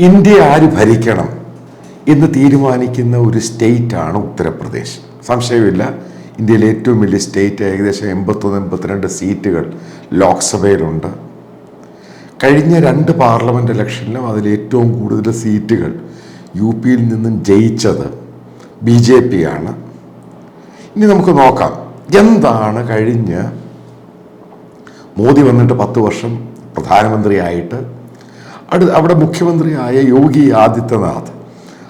India ആര് ഭരിക്കണം എന്ന് തീരുമാനിക്കുന്ന ഒരു സ്റ്റേറ്റാണ് ഉത്തർപ്രദേശ്. സംശയമില്ല, ഇന്ത്യയിലെ ഏറ്റവും വലിയ സ്റ്റേറ്റ്. ഏകദേശം 81-82 സീറ്റുകൾ ലോക്സഭയിലുണ്ട്. കഴിഞ്ഞ 2 പാർലമെൻറ്റ് ഇലക്ഷനിലും അതിൽ ഏറ്റവും കൂടുതൽ സീറ്റുകൾ യു പിയിൽ നിന്നും ജയിച്ചത് BJP ആണ്. ഇനി നമുക്ക് നോക്കാം എന്താണ് കഴിഞ്ഞ് മോദി വന്നിട്ട് 10 വർഷം പ്രധാനമന്ത്രിയായിട്ട് അവിടെ മുഖ്യമന്ത്രിയായ യോഗി ആദിത്യനാഥ്,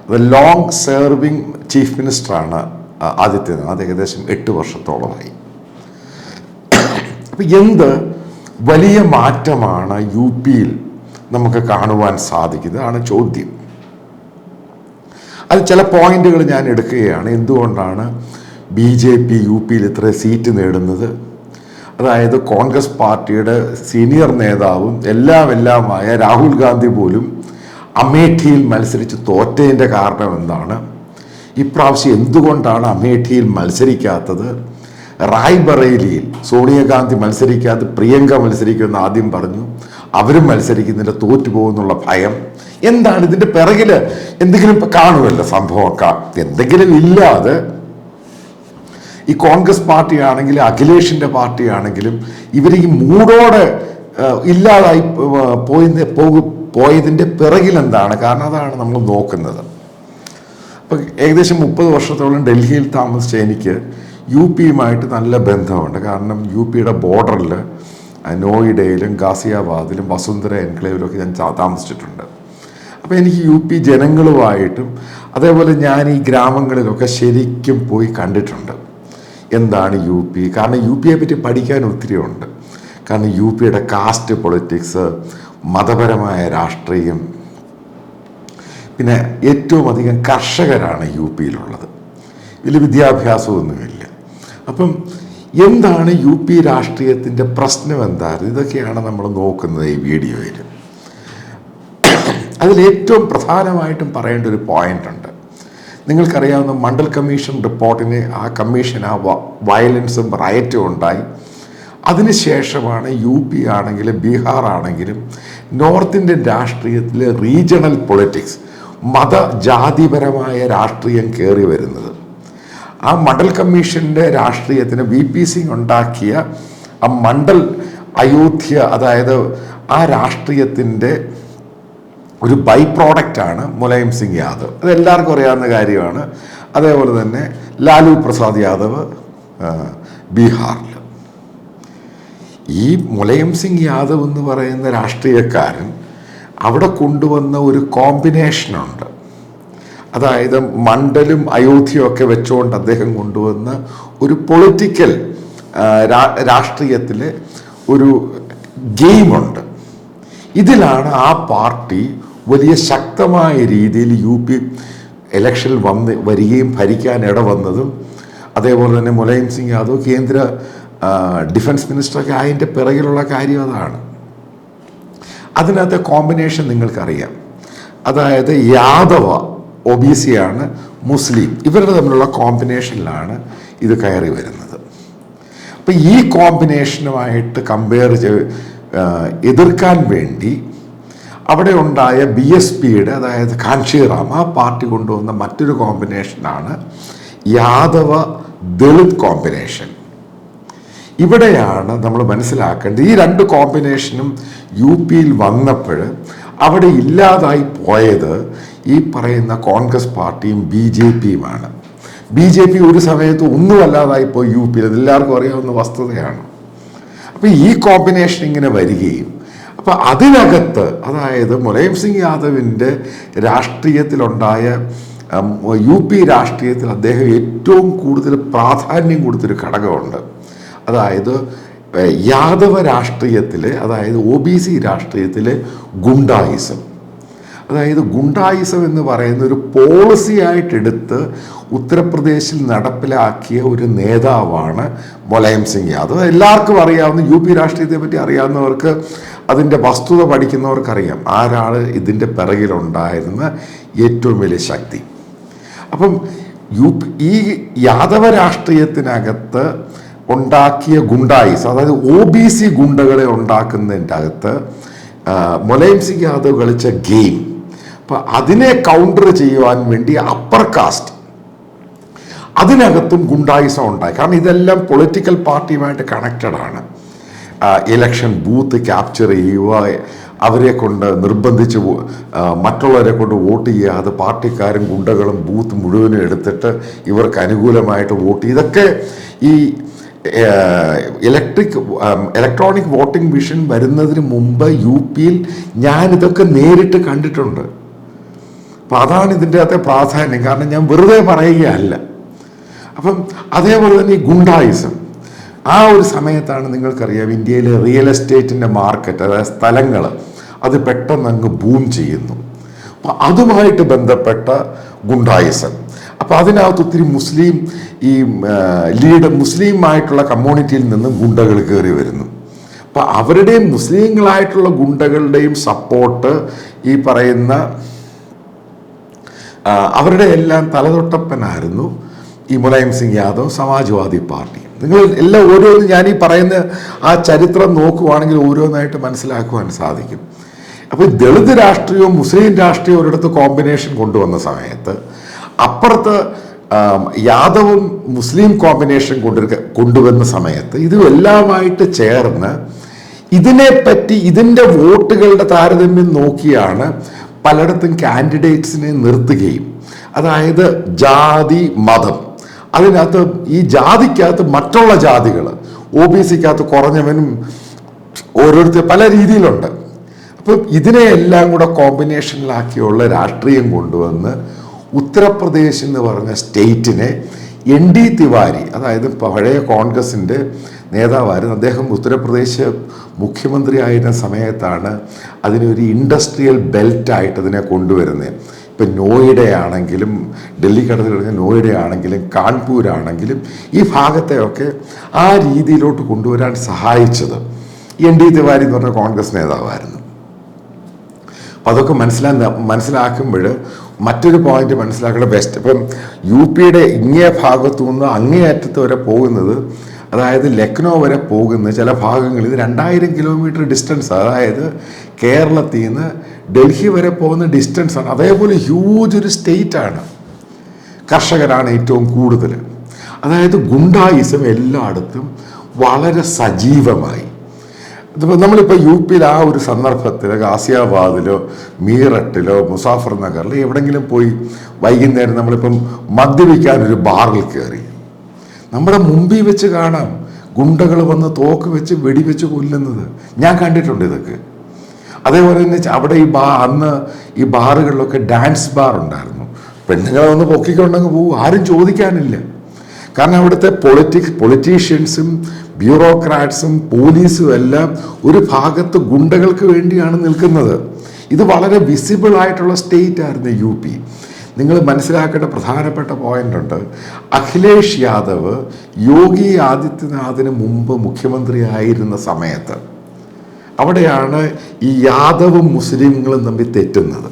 അത് ലോങ് സെർവിങ് ചീഫ് മിനിസ്റ്ററാണ് ആദിത്യനാഥ്, ഏകദേശം 8 വർഷത്തോളമായി. അപ്പം എന്ത് വലിയ മാറ്റമാണ് യു പിയിൽ നമുക്ക് കാണുവാൻ സാധിക്കുന്നതാണ് ചോദ്യം. അത് ചില പോയിന്റുകൾ ഞാൻ എടുക്കുകയാണ്. എന്തുകൊണ്ടാണ് BJP യു പിയിൽ ഇത്ര സീറ്റ് നേടുന്നത്? അതായത് കോൺഗ്രസ് പാർട്ടിയുടെ സീനിയർ നേതാവും എല്ലാമായ രാഹുൽ ഗാന്ധി പോലും അമേഠിയിൽ മത്സരിച്ച് തോറ്റതിൻ്റെ കാരണം എന്താണ്? ഇപ്രാവശ്യം എന്തുകൊണ്ടാണ് അമേഠിയിൽ മത്സരിക്കാത്തത്? റായ്ബറേലിയിൽ സോണിയാഗാന്ധി മത്സരിക്കാതെ പ്രിയങ്ക മത്സരിക്കുമെന്ന് ആദ്യം പറഞ്ഞു. അവരും മത്സരിക്കുന്നില്ല, തോറ്റുപോകുന്നുള്ള ഭയം. എന്താണ് ഇതിൻ്റെ പിറകിൽ? എന്തെങ്കിലും കാണുമല്ലോ സംഭവമൊക്കെ. എന്തെങ്കിലും ഇല്ലാതെ ഈ കോൺഗ്രസ് പാർട്ടിയാണെങ്കിലും അഖിലേഷിൻ്റെ പാർട്ടിയാണെങ്കിലും ഇവർ ഈ മൂടോടെ ഇല്ലാതായി പോയതിൻ്റെ പിറകിൽ എന്താണ്? കാരണം അതാണ് നമ്മൾ നോക്കുന്നത്. അപ്പം ഏകദേശം 30 വർഷത്തോളം ഡൽഹിയിൽ താമസിച്ച എനിക്ക് യു പിയുമായിട്ട് നല്ല ബന്ധമുണ്ട്. കാരണം യു പിയുടെ ബോർഡറിൽ നോയിഡയിലും ഗാസിയാബാദിലും വസുന്ധര എൻക്ലേവിലൊക്കെ ഞാൻ താമസിച്ചിട്ടുണ്ട്. അപ്പോൾ എനിക്ക് യു പി ജനങ്ങളുമായിട്ടും അതേപോലെ ഞാൻ ഈ ഗ്രാമങ്ങളിലൊക്കെ ശരിക്കും പോയി കണ്ടിട്ടുണ്ട് എന്താണ് യു പി. കാരണം യു പിയെ പറ്റി പഠിക്കാൻ ഒത്തിരി ഉണ്ട്. കാരണം യു പിയുടെ കാസ്റ്റ് പൊളിറ്റിക്സ്, മതപരമായ രാഷ്ട്രീയം, പിന്നെ ഏറ്റവും അധികം കർഷകരാണ് യു പിയിലുള്ളത്. ഇതിൽ വിദ്യാഭ്യാസമൊന്നുമില്ല. അപ്പം എന്താണ് യു പി രാഷ്ട്രീയത്തിൻ്റെ പ്രശ്നം എന്തായിരുന്നു? ഇതൊക്കെയാണ് നമ്മൾ നോക്കുന്നത് ഈ വീഡിയോയിൽ. അതിലേറ്റവും പ്രധാനമായിട്ടും പറയേണ്ട ഒരു പോയിന്റ് ഉണ്ട്. നിങ്ങൾക്കറിയാവുന്ന മണ്ഡൽ കമ്മീഷൻ റിപ്പോർട്ടിന് ആ കമ്മീഷൻ വയലൻസും റയറ്റും ഉണ്ടായി. അതിനുശേഷമാണ് യു പി ആണെങ്കിലും ബീഹാർ ആണെങ്കിലും നോർത്ത് ഇന്ത്യൻ രാഷ്ട്രീയത്തിലെ റീജിയണൽ പൊളിറ്റിക്സ്, മതജാതിപരമായ രാഷ്ട്രീയം കയറി വരുന്നത്. ആ മണ്ഡൽ കമ്മീഷൻ്റെ രാഷ്ട്രീയത്തിന് VP സിംഗ് ഉണ്ടാക്കിയ ആ മണ്ഡൽ അയോധ്യ, അതായത് ആ രാഷ്ട്രീയത്തിൻ്റെ ഒരു ബൈ പ്രോഡക്റ്റാണ് മുലായം സിംഗ് യാദവ്. അത് എല്ലാവർക്കും അറിയാവുന്ന കാര്യമാണ്. അതേപോലെ തന്നെ ലാലു പ്രസാദ് യാദവ് ബീഹാറിൽ. ഈ മുലായം സിംഗ് യാദവ് എന്ന് പറയുന്ന രാഷ്ട്രീയക്കാരൻ അവിടെ കൊണ്ടുവന്ന ഒരു കോമ്പിനേഷനുണ്ട്. അതായത് മണ്ഡലും അയോധ്യയും ഒക്കെ വെച്ചുകൊണ്ട് അദ്ദേഹം കൊണ്ടുവന്ന ഒരു പൊളിറ്റിക്കൽ രാഷ്ട്രീയത്തിലെ ഒരു ഗെയിമുണ്ട്. ഇതിലാണ് ആ പാർട്ടി വലിയ ശക്തമായ രീതിയിൽ യു പി ഇലക്ഷനിൽ വരികയും ഭരിക്കാൻ ഇടവന്നതും. അതേപോലെ തന്നെ മുലായം സിംഗ് യാദവ് കേന്ദ്ര ഡിഫൻസ് മിനിസ്റ്ററൊക്കെ അതിൻ്റെ പിറകിലുള്ള കാര്യം അതാണ്. അതിനകത്തെ കോമ്പിനേഷൻ നിങ്ങൾക്കറിയാം. അതായത് യാദവ OBC ആണ്, മുസ്ലിം, ഇവരുടെ തമ്മിലുള്ള കോമ്പിനേഷനിലാണ് ഇത് കയറി വരുന്നത്. അപ്പം ഈ കോമ്പിനേഷനുമായിട്ട് എതിർക്കാൻ വേണ്ടി അവിടെ ഉണ്ടായ BSPയുടെ, അതായത് കാഞ്ചീറാം, ആ പാർട്ടി കൊണ്ടുവന്ന മറ്റൊരു കോമ്പിനേഷനാണ് യാദവ ദളിത് കോമ്പിനേഷൻ. ഇവിടെയാണ് നമ്മൾ മനസ്സിലാക്കേണ്ടത്. ഈ 2 കോമ്പിനേഷനും യു പിയിൽ വന്നപ്പോൾ അവിടെ ഇല്ലാതായി പോയത് ഈ പറയുന്ന കോൺഗ്രസ് പാർട്ടിയും BJPയുമാണ്. BJP ഒരു സമയത്ത് ഒന്നുമല്ലാതായി പോയി യു പിയിൽ, അതെല്ലാവർക്കും അറിയാവുന്ന വസ്തുതയാണ്. അപ്പം ഈ കോമ്പിനേഷൻ ഇങ്ങനെ വരികയും, അപ്പം അതിനകത്ത് അതായത് മുലായം സിംഗ് യാദവിൻ്റെ രാഷ്ട്രീയത്തിലുണ്ടായ യു പി രാഷ്ട്രീയത്തിൽ അദ്ദേഹം ഏറ്റവും കൂടുതൽ പ്രാധാന്യം കൊടുത്തൊരു ഘടകമുണ്ട്. അതായത് യാദവ രാഷ്ട്രീയത്തിലെ, അതായത് OBC രാഷ്ട്രീയത്തിലെ ഗുണ്ടായിസം. അതായത് ഗുണ്ടായിസം എന്ന് പറയുന്ന ഒരു പോളിസി ആയിട്ടെടുത്ത് ഉത്തർപ്രദേശിൽ നടപ്പിലാക്കിയ ഒരു നേതാവാണ് മുലായം സിംഗ് യാദവ്. എല്ലാവർക്കും അറിയാവുന്ന, യു പി രാഷ്ട്രീയത്തെ പറ്റി അറിയാവുന്നവർക്ക്, അതിൻ്റെ വസ്തുത പഠിക്കുന്നവർക്കറിയാം ആരാണ് ഇതിൻ്റെ പിറകിലുണ്ടായിരുന്ന ഏറ്റവും വലിയ ശക്തി. അപ്പം ഈ യാദവ രാഷ്ട്രീയത്തിനകത്ത് ഉണ്ടാക്കിയ ഗുണ്ടായിസം, അതായത് OBC ഗുണ്ടകളെ ഉണ്ടാക്കുന്നതിൻ്റെ അകത്ത് മുലായം സിംഗ് യാദവ് കളിച്ച ഗെയിം അപ്പം അതിനെ കൗണ്ടർ ചെയ്യുവാൻ വേണ്ടി അപ്പർ കാസ്റ്റ് അതിനകത്തും ഗുണ്ടായിസം ഉണ്ടായി. കാരണം ഇതെല്ലാം പൊളിറ്റിക്കൽ പാർട്ടിയുമായിട്ട് കണക്റ്റഡ് ആണ്. ഇലക്ഷൻ ബൂത്ത് ക്യാപ്ചർ ചെയ്യുക, അവരെ കൊണ്ട് നിർബന്ധിച്ച് മറ്റുള്ളവരെ കൊണ്ട് വോട്ട് ചെയ്യാതെ പാർട്ടിക്കാരും ഗുണ്ടകളും ബൂത്ത് മുഴുവനും എടുത്തിട്ട് ഇവർക്ക് അനുകൂലമായിട്ട് വോട്ട്. ഇതൊക്കെ ഈ ഇലക്ട്രോണിക് വോട്ടിംഗ് മെഷീൻ വരുന്നതിന് മുമ്പ് UP ഞാനിതൊക്കെ നേരിട്ട് കണ്ടിട്ടുണ്ട്. അപ്പം അതാണ് ഇതിൻ്റെ അകത്തെ പ്രാധാന്യം. കാരണം ഞാൻ വെറുതെ പറയുകയല്ല. അപ്പം അതേപോലെ തന്നെ ഈ ഗുണ്ടായിസം ആ ഒരു സമയത്താണ് നിങ്ങൾക്കറിയാം ഇന്ത്യയിലെ റിയൽ എസ്റ്റേറ്റിൻ്റെ മാർക്കറ്റ്, അതായത് സ്ഥലങ്ങൾ, അത് പെട്ടെന്ന് അങ്ങ് ബൂം ചെയ്യുന്നു. അപ്പം അതുമായിട്ട് ബന്ധപ്പെട്ട ഗുണ്ടായിസം. അപ്പം അതിനകത്ത് ഒത്തിരി മുസ്ലിമായിട്ടുള്ള കമ്മ്യൂണിറ്റിയിൽ നിന്നും ഗുണ്ടകൾ കയറി വരുന്നു. അപ്പം അവരുടെയും മുസ്ലിങ്ങളായിട്ടുള്ള ഗുണ്ടകളുടെയും സപ്പോർട്ട് ഈ പറയുന്ന അവരുടെ എല്ലാം തലതൊട്ടപ്പനായിരുന്നു ഈ മുലായം സിംഗ് യാദവ് സമാജ്വാദി പാർട്ടി. നിങ്ങൾ എല്ലാം ഓരോന്നും ഞാൻ ഈ പറയുന്ന ആ ചരിത്രം നോക്കുവാണെങ്കിൽ ഓരോന്നായിട്ട് മനസ്സിലാക്കുവാൻ സാധിക്കും. അപ്പോൾ ദളിത് രാഷ്ട്രീയവും മുസ്ലിം രാഷ്ട്രീയവും ഒരിടത്ത് കോമ്പിനേഷൻ കൊണ്ടുവന്ന സമയത്ത് അപ്പുറത്ത് യാദവും മുസ്ലിം കോമ്പിനേഷൻ കൊണ്ടുവന്ന സമയത്ത് ഇതുമെല്ലാമായിട്ട് ചേർന്ന് ഇതിനെപ്പറ്റി ഇതിൻ്റെ വോട്ടുകളുടെ താരതമ്യം നോക്കിയാണ് പലയിടത്തും കാൻഡിഡേറ്റ്സിനെ നിർത്തുകയും, അതായത് ജാതി മതം, അതിനകത്ത് ഈ ജാതിക്കകത്ത് മറ്റുള്ള ജാതികൾ, OBCക്കകത്ത് കുറഞ്ഞവനും ഓരോരുത്തർ പല രീതിയിലുണ്ട്. അപ്പം ഇതിനെയെല്ലാം കൂടെ കോമ്പിനേഷനിലാക്കിയുള്ള രാഷ്ട്രീയം കൊണ്ടുവന്ന് ഉത്തർപ്രദേശ് എന്ന് പറഞ്ഞ സ്റ്റേറ്റിനെ ND തിവാരി, അതായത് പഴയ കോൺഗ്രസിൻ്റെ നേതാവായിരുന്നു അദ്ദേഹം, ഉത്തർപ്രദേശ് മുഖ്യമന്ത്രി ആയിരുന്ന സമയത്താണ് അതിനൊരു ഇൻഡസ്ട്രിയൽ ബെൽറ്റായിട്ട് അതിനെ കൊണ്ടുവരുന്നത്. ഇപ്പം നോയിഡയാണെങ്കിലും, ഡൽഹിക്കടുത്ത് കിടക്കുന്ന നോയിഡയാണെങ്കിലും, കാൺപൂരാണെങ്കിലും ഈ ഭാഗത്തെയൊക്കെ ആ രീതിയിലോട്ട് കൊണ്ടുവരാൻ സഹായിച്ചത് ND തിവാരി എന്ന് പറഞ്ഞ കോൺഗ്രസ് നേതാവായിരുന്നു. അപ്പം അതൊക്കെ മനസ്സിലാക്കുമ്പോൾ മറ്റൊരു പോയിന്റ് മനസ്സിലാക്കേണ്ട ഇപ്പം UP ഇങ്ങേ ഭാഗത്തു നിന്ന് അങ്ങേയറ്റത്ത് വരെ പോകുന്നത്, അതായത് ലക്നൗ വരെ പോകുന്ന ചില ഭാഗങ്ങളിൽ 2000 കിലോമീറ്റർ ഡിസ്റ്റൻസ്, അതായത് കേരളത്തിൽ നിന്ന് ഡൽഹി വരെ പോകുന്ന ഡിസ്റ്റൻസാണ്. അതേപോലെ ഹ്യൂജ് ഒരു സ്റ്റേറ്റാണ്. കർഷകരാണ് ഏറ്റവും കൂടുതൽ. അതായത് ഗുണ്ടായിസം എല്ലായിടത്തും വളരെ സജീവമായി. ഇതിപ്പോൾ നമ്മളിപ്പോൾ UP ആ ഒരു സന്ദർഭത്തിൽ ഗാസിയാബാദിലോ മീററ്റിലോ മുസാഫർ നഗറിലോ എവിടെയെങ്കിലും പോയി വൈകുന്നേരം നമ്മളിപ്പം മദ്യപിക്കാനൊരു ബാറിൽ കയറി, നമ്മുടെ മുമ്പിൽ വെച്ച് കാണാം ഗുണ്ടകൾ വന്ന് തോക്ക് വെച്ച് വെടിവെച്ച് കൊല്ലുന്നത്. ഞാൻ കണ്ടിട്ടുണ്ട് ഇതൊക്കെ. അതേപോലെ തന്നെ അവിടെ അന്ന് ഈ ബാറുകളിലൊക്കെ ഡാൻസ് ബാർ ഉണ്ടായിരുന്നു. പെണ്ണുങ്ങളെ ഒന്ന് പൊക്കിക്കൊണ്ടെങ്കിൽ പോകും, ആരും ചോദിക്കാനില്ല. കാരണം അവിടുത്തെ പൊളിറ്റീഷ്യൻസും ബ്യൂറോക്രാറ്റ്സും പോലീസും എല്ലാം ഒരു ഭാഗത്ത് ഗുണ്ടകൾക്ക് വേണ്ടിയാണ് നിൽക്കുന്നത്. ഇത് വളരെ വിസിബിൾ ആയിട്ടുള്ള സ്റ്റേറ്റ് ആയിരുന്നു UP. നിങ്ങൾ മനസ്സിലാക്കേണ്ട പ്രധാനപ്പെട്ട പോയിന്റ് ഉണ്ട്. അഖിലേഷ് യാദവ് യോഗി ആദിത്യനാഥിന് മുമ്പ് മുഖ്യമന്ത്രി ആയിരുന്ന സമയത്ത് അവിടെയാണ് ഈ യാദവും മുസ്ലിങ്ങളും തമ്മിൽ തെറ്റുന്നത്.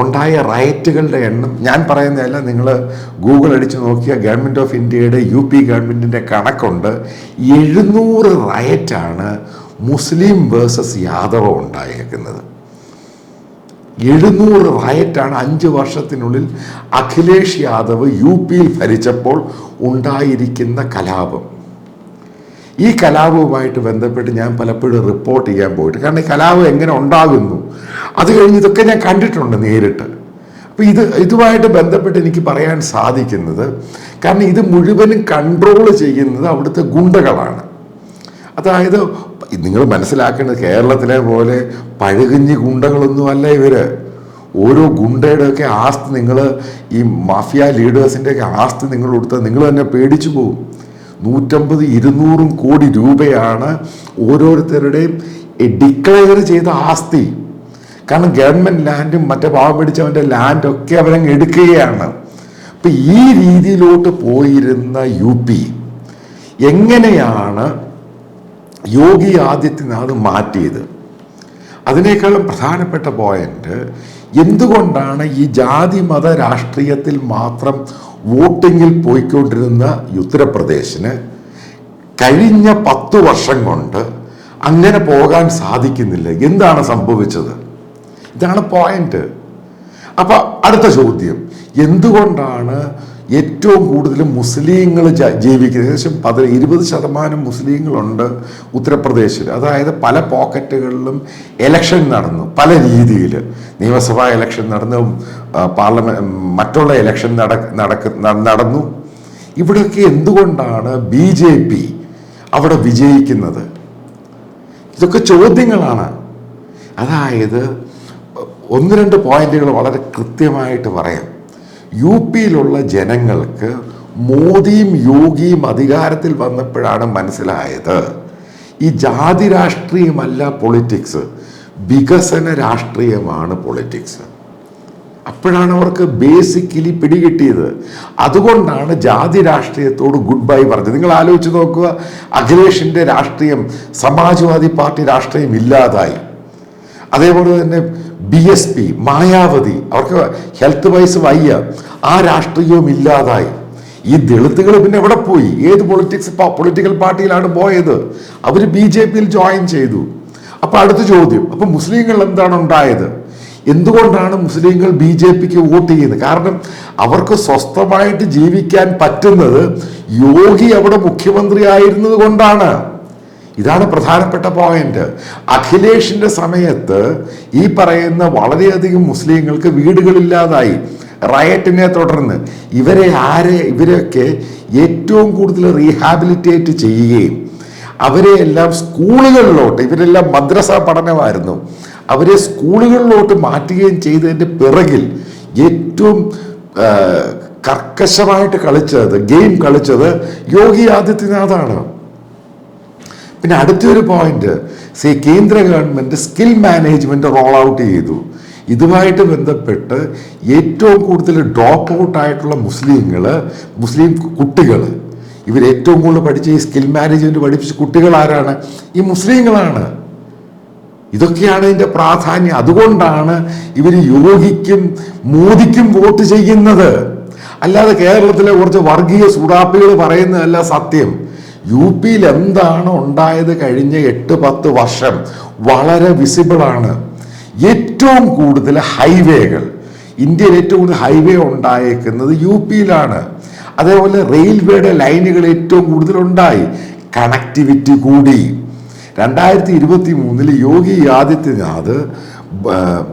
ഉണ്ടായ റയറ്റുകളുടെ എണ്ണം ഞാൻ പറയുന്നതല്ല, നിങ്ങൾ ഗൂഗിൾ അടിച്ച് നോക്കിയാൽ ഗവൺമെൻറ് ഓഫ് ഇന്ത്യയുടെ UP ഗവൺമെൻറ്റിൻ്റെ കണക്കുണ്ട്. 700 റയറ്റാണ് മുസ്ലിം വേഴ്സസ് യാദവ് ഉണ്ടായേക്കുന്നത്. 700 റയറ്റാണ് 5 വർഷത്തിനുള്ളിൽ അഖിലേഷ് യാദവ് UP ഭരിച്ചപ്പോൾ ഉണ്ടായിരിക്കുന്ന കലാപം. ഈ കലാപവുമായിട്ട് ബന്ധപ്പെട്ട് ഞാൻ പലപ്പോഴും റിപ്പോർട്ട് ചെയ്യാൻ പോയിട്ട്, കാരണം ഈ കലാപം എങ്ങനെ ഉണ്ടാകുന്നു അത് കഴിഞ്ഞ് ഇതൊക്കെ ഞാൻ കണ്ടിട്ടുണ്ട് നേരിട്ട്. അപ്പോൾ ഇതുമായിട്ട് ബന്ധപ്പെട്ട് എനിക്ക് പറയാൻ സാധിക്കുന്നത്, കാരണം ഇത് മുഴുവനും കൺട്രോൾ ചെയ്യുന്നത് അവിടുത്തെ ഗുണ്ടകളാണ്. അതായത് നിങ്ങൾ മനസ്സിലാക്കേണ്ടത് കേരളത്തിലെ പോലെ പഴുകഞ്ഞി ഗുണ്ടകളൊന്നും അല്ല ഇവര്. ഓരോ ഗുണ്ടയുടെയൊക്കെ ആസ്തി, നിങ്ങൾ ഈ മാഫിയ ലീഡേഴ്സിൻ്റെയൊക്കെ ആസ്തി നിങ്ങൾ കൊടുത്താൽ നിങ്ങൾ തന്നെ പേടിച്ചു പോകും. 150-200 കോടി രൂപയാണ് ഓരോരുത്തരുടെയും ഡിക്ലെയർ ചെയ്ത ആസ്തി. കാരണം ഗവൺമെൻറ് ലാൻഡും മറ്റേ പാവം പിടിച്ചവൻ്റെ ലാൻഡൊക്കെ അവരങ്ങ് എടുക്കുകയാണ്. അപ്പം ഈ രീതിയിലോട്ട് പോയിരുന്ന UP എങ്ങനെയാണ് യോഗി ആദിത്യനാഥ് മാറ്റിയത്? അതിനേക്കാളും പ്രധാനപ്പെട്ട പോയിന്റ്, എന്തുകൊണ്ടാണ് ഈ ജാതി മത രാഷ്ട്രീയത്തിൽ മാത്രം വോട്ടിങ്ങിൽ പോയിക്കൊണ്ടിരുന്ന ഉത്തർപ്രദേശിന് കഴിഞ്ഞ 10 വർഷം കൊണ്ട് അങ്ങനെ പോകാൻ സാധിക്കുന്നില്ല? എന്താണ് സംഭവിച്ചത്? ഇതാണ് പോയിന്റ്. അപ്പൊ അടുത്ത ചോദ്യം, എന്തുകൊണ്ടാണ് ഏറ്റവും കൂടുതൽ മുസ്ലിങ്ങൾ ജീവിക്കുന്നത്? ഏകദേശം 20% മുസ്ലിങ്ങളുണ്ട് ഉത്തർപ്രദേശിൽ. അതായത് പല പോക്കറ്റുകളിലും എലക്ഷൻ നടന്നു, പല രീതിയിൽ. നിയമസഭാ ഇലക്ഷൻ നടന്നു, മറ്റുള്ള ഇലക്ഷൻ നടന്നു. ഇവിടെയൊക്കെ എന്തുകൊണ്ടാണ് BJP അവിടെ വിജയിക്കുന്നത്? ഇതൊക്കെ ചോദ്യങ്ങളാണ്. അതായത് 1-2 പോയിന്റുകൾ വളരെ കൃത്യമായിട്ട് പറയാം. UP-യിലുള്ള ജനങ്ങൾക്ക് മോദിയും യോഗിയും അധികാരത്തിൽ വന്നപ്പോഴാണ് മനസ്സിലായത് ഈ ജാതി രാഷ്ട്രീയമല്ല പൊളിറ്റിക്സ്, വികസന രാഷ്ട്രീയമാണ് പൊളിറ്റിക്സ്. അപ്പോഴാണ് അവർക്ക് ബേസിക്കലി പിടികിട്ടിയത്. അതുകൊണ്ടാണ് ജാതി രാഷ്ട്രീയത്തോട് ഗുഡ് ബൈ പറഞ്ഞത്. നിങ്ങൾ ആലോചിച്ച് നോക്കുക, അഖിലേഷിൻ്റെ രാഷ്ട്രീയം, സമാജ്വാദി പാർട്ടി രാഷ്ട്രീയം ഇല്ലാതായി. അതേപോലെ തന്നെ BSP, മായാവതി, അവർക്ക് ഹെൽത്ത് വൈസ് വയ്യ, ആ രാഷ്ട്രീയവും ഇല്ലാതായി. ഈ ദളിതുകൾ പിന്നെ എവിടെ പോയി? ഏത് പൊളിറ്റിക്കൽ പാർട്ടിയിലാണ് പോയത്? അവർ BJP-യിൽ ജോയിൻ ചെയ്തു. അപ്പൊ അടുത്ത ചോദ്യം, അപ്പൊ മുസ്ലിങ്ങൾ എന്താണ് ഉണ്ടായത്? എന്തുകൊണ്ടാണ് മുസ്ലിങ്ങൾ BJP-ക്ക് വോട്ട് ചെയ്യുന്നത്? കാരണം അവർക്ക് സ്വസ്ഥമായിട്ട് ജീവിക്കാൻ പറ്റുന്നത് യോഗി അവിടെ മുഖ്യമന്ത്രി ആയിരുന്നത് കൊണ്ടാണ്. ഇതാണ് പ്രധാനപ്പെട്ട പോയിന്റ്. അഖിലേഷിന്റെ സമയത്ത് ഈ പറയുന്ന വളരെയധികം മുസ്ലിങ്ങൾക്ക് വീടുകളില്ലാതായി, റയറ്റിനെ തുടർന്ന്. ഇവരെയൊക്കെ ഏറ്റവും കൂടുതൽ റീഹാബിലിറ്റേറ്റ് ചെയ്യുകയും അവരെ എല്ലാം സ്കൂളുകളിലോട്ട്, ഇവരെല്ലാം മദ്രസ പഠനമായിരുന്നു, അവരെ സ്കൂളുകളിലോട്ട് മാറ്റുകയും ചെയ്തതിൻ്റെ പിറകിൽ ഏറ്റവും കർക്കശമായിട്ട് ഗെയിം കളിച്ചത് യോഗി ആദിത്യനാഥാണ്. പിന്നെ അടുത്തൊരു പോയിന്റ്, കേന്ദ്ര government skill management role out ചെയ്തു. ഇതുമായിട്ട് ബന്ധപ്പെട്ട് ഏറ്റവും കൂടുതൽ ഡ്രോപ്പ് ഔട്ട് ആയിട്ടുള്ള മുസ്ലിം കുട്ടികൾ, ഇവർ ഏറ്റവും കൂടുതൽ പഠിച്ച ഈ സ്കിൽ മാനേജ്മെന്റ് പഠിപ്പിച്ച കുട്ടികൾ ആരാണ്? ഈ മുസ്ലിങ്ങളാണ്. ഇതൊക്കെയാണ് ഇതിന്റെ പ്രാധാന്യം. അതുകൊണ്ടാണ് ഇവർ യോഗിക്കും മോദിക്കും വോട്ട് ചെയ്യുന്നത്. അല്ലാതെ കേരളത്തിലെ കുറച്ച് വർഗീയ സുഡാപ്പികൾ പറയുന്നതല്ല സത്യം. UP-യിൽ എന്താണ് ഉണ്ടായത് കഴിഞ്ഞ 8-10 വർഷം വളരെ വിസിബിളാണ്. ഏറ്റവും കൂടുതൽ ഹൈവേകൾ, ഇന്ത്യയിൽ ഏറ്റവും കൂടുതൽ ഹൈവേ ഉണ്ടായേക്കുന്നത് UP-യിലാണ്. അതേപോലെ റെയിൽവേയുടെ ലൈനുകൾ ഏറ്റവും കൂടുതൽ ഉണ്ടായി, കണക്ടിവിറ്റി കൂടി. 2023 യോഗി ആദിത്യനാഥ്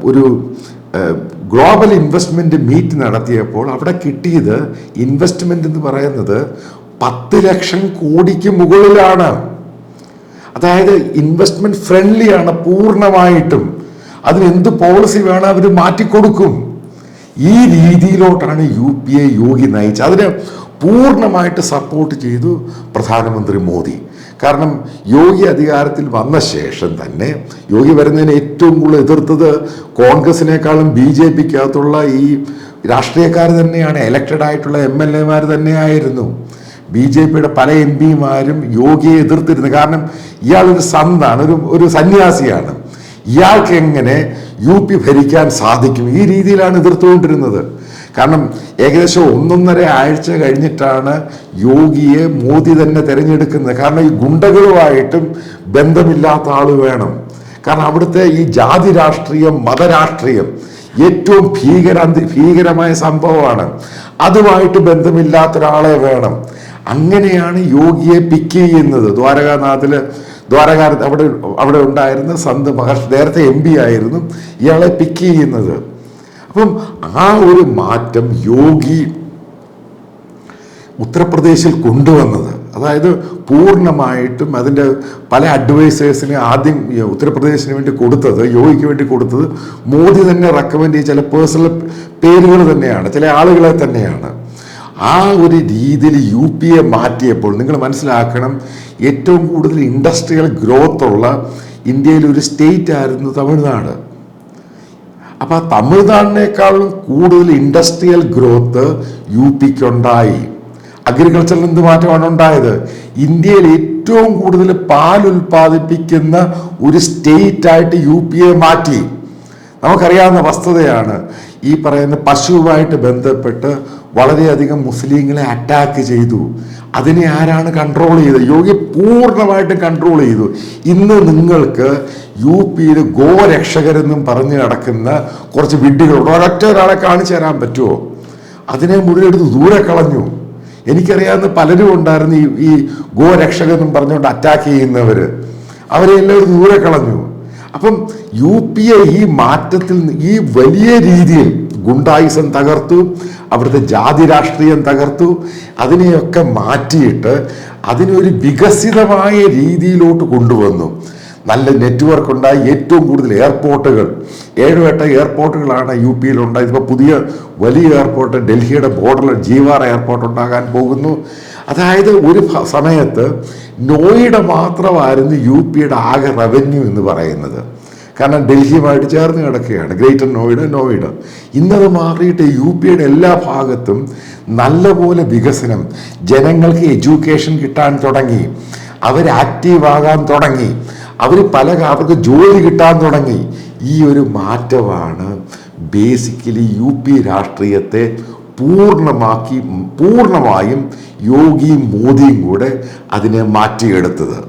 ഒരു ഗ്ലോബൽ ഇൻവെസ്റ്റ്മെന്റ് മീറ്റ് നടത്തിയപ്പോൾ അവിടെ കിട്ടിയത് ഇൻവെസ്റ്റ്മെന്റ് എന്ന് പറയുന്നത് 10 ലക്ഷം കോടിക്ക് മുകളിലാണ്. അതായത് ഇൻവെസ്റ്റ്മെന്റ് ഫ്രണ്ട്ലിയാണ് പൂർണ്ണമായിട്ടും. അതിനെന്ത് പോളിസി വേണം അവർ മാറ്റിക്കൊടുക്കും. ഈ രീതിയിലോട്ടാണ് UP-യെ യോഗി നയിച്ചത്. അതിനെ പൂർണ്ണമായിട്ട് സപ്പോർട്ട് ചെയ്തു പ്രധാനമന്ത്രി മോദി. കാരണം യോഗി അധികാരത്തിൽ വന്ന ശേഷം തന്നെ, യോഗി വരുന്നതിന് ഏറ്റവും കൂടുതൽ എതിർത്തത് കോൺഗ്രസിനേക്കാളും BJP-ക്കകത്തുള്ള ഈ രാഷ്ട്രീയക്കാർ തന്നെയാണ്, എലക്റ്റഡ് ആയിട്ടുള്ള MLA-മാർ തന്നെയായിരുന്നു. BJP-യുടെ പല MP-മാരും യോഗിയെ എതിർത്തിരുന്നു. കാരണം ഇയാളൊരു സന്താണ്, ഒരു സന്യാസിയാണ്, ഇയാൾക്ക് എങ്ങനെ UP ഭരിക്കാൻ സാധിക്കും? ഈ രീതിയിലാണ് എതിർത്തുകൊണ്ടിരുന്നത്. കാരണം ഏകദേശം 1.5 ആഴ്ച കഴിഞ്ഞിട്ടാണ് യോഗിയെ മോദി തന്നെ തിരഞ്ഞെടുക്കുന്നത്. കാരണം ഈ ഗുണ്ടകളുമായിട്ടും ബന്ധമില്ലാത്ത ആൾ വേണം. കാരണം അവിടുത്തെ ഈ ജാതി രാഷ്ട്രീയം, മതരാഷ്ട്രീയം ഏറ്റവും ഭീകരമായ സംഭവമാണ്. അതുമായിട്ട് ബന്ധമില്ലാത്ത ഒരാളെ വേണം. അങ്ങനെയാണ് യോഗിയെ പിക്ക് ചെയ്യുന്നത്. അവിടെ ഉണ്ടായിരുന്ന സന്ത് മഹർഷി നേരത്തെ MP ആയിരുന്നു, ഇയാളെ പിക്ക് ചെയ്യുന്നത്. അപ്പം ആ ഒരു മാറ്റം യോഗി ഉത്തർപ്രദേശിൽ കൊണ്ടുവന്നത്, അതായത് പൂർണ്ണമായിട്ടും അതിൻ്റെ പല അഡ്വൈസേഴ്സിനെ ആദ്യം ഉത്തർപ്രദേശിന് വേണ്ടി കൊടുത്തത്, യോഗിക്ക് വേണ്ടി കൊടുത്തത് മോദി തന്നെ റെക്കമെൻഡ് ചെയ്ത ചില പേഴ്സണൽ പേരുകൾ തന്നെയാണ്, ചില ആളുകളെ തന്നെയാണ്. ആ ഒരു രീതിയിൽ UP-യെ മാറ്റിയപ്പോൾ നിങ്ങൾ മനസ്സിലാക്കണം, ഏറ്റവും കൂടുതൽ ഇൻഡസ്ട്രിയൽ ഗ്രോത്ത് ഉള്ള ഇന്ത്യയിലെ ഒരു സ്റ്റേറ്റ് ആയിരുന്നു തമിഴ്നാട്. അപ്പോൾ ആ തമിഴ്നാടിനേക്കാളും കൂടുതൽ ഇൻഡസ്ട്രിയൽ ഗ്രോത്ത് UP-ക്കുണ്ടായി. അഗ്രികൾച്ചറിൽ എന്ത് മാറ്റമാണ് ഉണ്ടായത്? ഇന്ത്യയിൽ ഏറ്റവും കൂടുതൽ പാൽ ഉൽപ്പാദിപ്പിക്കുന്ന ഒരു സ്റ്റേറ്റ് ആയിട്ട് UP-യെ മാറ്റി. നമുക്കറിയാവുന്ന വസ്തുതയാണ് ഈ പറയുന്ന പശുവുമായിട്ട് ബന്ധപ്പെട്ട് വളരെയധികം മുസ്ലിങ്ങളെ അറ്റാക്ക് ചെയ്തു. അതിനെ ആരാണ് കൺട്രോൾ ചെയ്തത്? യോഗി പൂർണ്ണമായിട്ടും കൺട്രോൾ ചെയ്തു. ഇന്ന് നിങ്ങൾക്ക് യു പിയിൽ ഗോരക്ഷകരെന്നും പറഞ്ഞ് നടക്കുന്ന കുറച്ച് വിഡ്ഢികളുണ്ട്. ഒരൊറ്റ ഒരാളെ കാണിച്ചു തരാൻ പറ്റുമോ? അതിനെ മുഴുവൻ എടുത്ത് ദൂരെ കളഞ്ഞു. എനിക്കറിയാവുന്ന പലരും ഉണ്ടായിരുന്നു ഈ ഗോരക്ഷകരെന്നും പറഞ്ഞുകൊണ്ട് അറ്റാക്ക് ചെയ്യുന്നവർ. അവരെ എല്ലാവരും ദൂരെ കളഞ്ഞു. അപ്പം യു പി എ ഈ മാറ്റത്തിൽ ഈ വലിയ രീതിയിൽ ഗുണ്ടായിസം തകർത്തു, അവിടുത്തെ ജാതി രാഷ്ട്രീയം തകർത്തു. അതിനെയൊക്കെ മാറ്റിയിട്ട് അതിനൊരു വികസിതമായ രീതിയിലോട്ട് കൊണ്ടുവന്നു. നല്ല നെറ്റ്വർക്ക് ഉണ്ടായി. ഏറ്റവും കൂടുതൽ എയർപോർട്ടുകൾ 7-8 എയർപോർട്ടുകളാണ് യു പിയിലുണ്ടായത്. ഇപ്പോൾ പുതിയ വലിയ എയർപോർട്ട് ഡൽഹിയുടെ ബോർഡറിൽ ജീവാർ എയർപോർട്ട് ഉണ്ടാകാൻ പോകുന്നു. അതായത് ഒരു സമയത്ത് നോയിഡ മാത്രമായിരുന്നു യു പിയുടെ ആകെ റവന്യൂ എന്ന് പറയുന്നത്. കാരണം ഡൽഹിയുമായിട്ട് ചേർന്ന് കിടക്കുകയാണ് ഗ്രേറ്റർ നോയിഡ. ഇന്നത് മാറിയിട്ട് യു പിയുടെ എല്ലാ ഭാഗത്തും നല്ലപോലെ വികസനം, ജനങ്ങൾക്ക് എഡ്യൂക്കേഷൻ കിട്ടാൻ തുടങ്ങി, അവർ ആക്റ്റീവാകാൻ തുടങ്ങി, അവർക്ക് ജോലി കിട്ടാൻ തുടങ്ങി. ഈ ഒരു മാറ്റമാണ് ബേസിക്കലി യു പി രാഷ്ട്രീയത്തെ പൂർണ്ണമായും യോഗിയും മോദിയും കൂടെ അതിനെ മാറ്റിയെടുത്തത്.